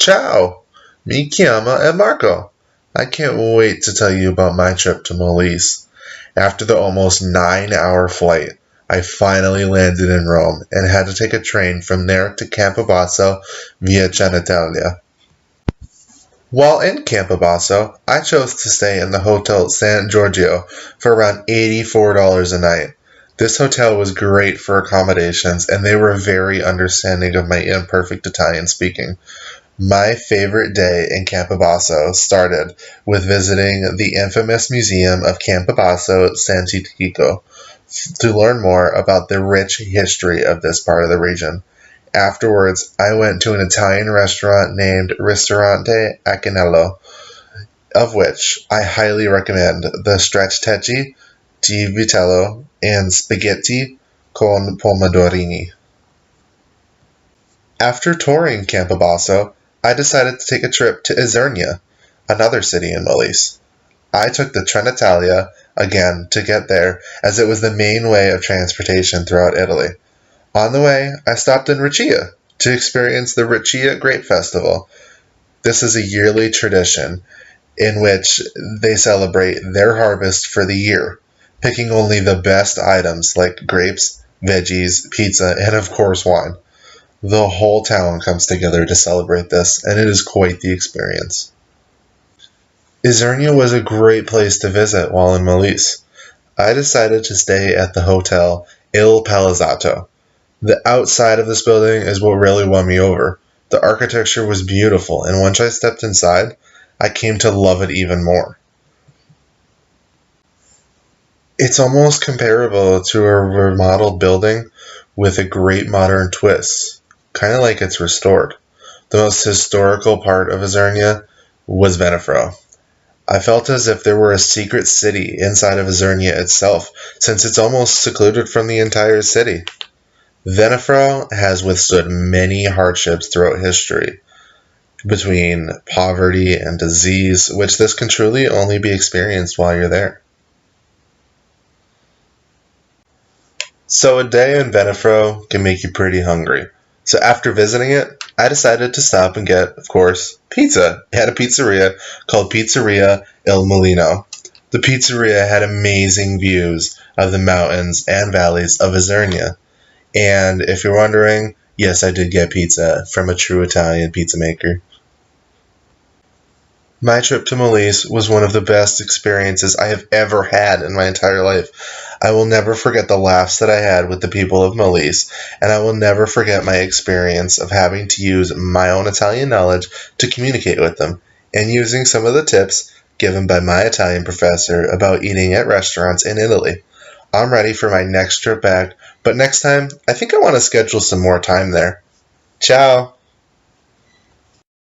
Ciao! Mi chiama è Marco. I can't wait to tell you about my trip to Molise. After the almost 9-hour flight, I finally landed in Rome and had to take a train from there to Campobasso via Cenitalia. While in Campobasso, I chose to stay in the Hotel San Giorgio for around $84 a night. This hotel was great for accommodations, and they were very understanding of my imperfect Italian speaking. My favorite day in Campobasso started with visiting the infamous Museum of Campobasso Sant'Antico to learn more about the rich history of this part of the region. Afterwards, I went to an Italian restaurant named Ristorante Acanello, of which I highly recommend the stracciatella di vitello and spaghetti con pomodorini. After touring Campobasso, I decided to take a trip to Isernia, another city in Molise. I took the Trenitalia again to get there, as it was the main way of transportation throughout Italy. On the way, I stopped in Riccia to experience the Riccia Grape Festival. This is a yearly tradition in which they celebrate their harvest for the year, picking only the best items like grapes, veggies, pizza, and of course wine. The whole town comes together to celebrate this, and it is quite the experience. Isernia was a great place to visit while in Molise. I decided to stay at the Hotel Il Palazzato. The outside of this building is what really won me over. The architecture was beautiful, and once I stepped inside, I came to love it even more. It's almost comparable to a remodeled building with a great modern twist, kind of like it's restored. The most historical part of Isernia was Venafro. I felt as if there were a secret city inside of Isernia itself, since it's almost secluded from the entire city. Venafro has withstood many hardships throughout history, between poverty and disease, which this can truly only be experienced while you're there. So a day in Venafro can make you pretty hungry. So after visiting it, I decided to stop and get, of course, pizza at a pizzeria called Pizzeria Il Mulino. The pizzeria had amazing views of the mountains and valleys of Isernia. And if you're wondering, yes, I did get pizza from a true Italian pizza maker. My trip to Molise was one of the best experiences I have ever had in my entire life. I will never forget the laughs that I had with the people of Molise, and I will never forget my experience of having to use my own Italian knowledge to communicate with them, and using some of the tips given by my Italian professor about eating at restaurants in Italy. I'm ready for my next trip back, but next time, I think I want to schedule some more time there. Ciao!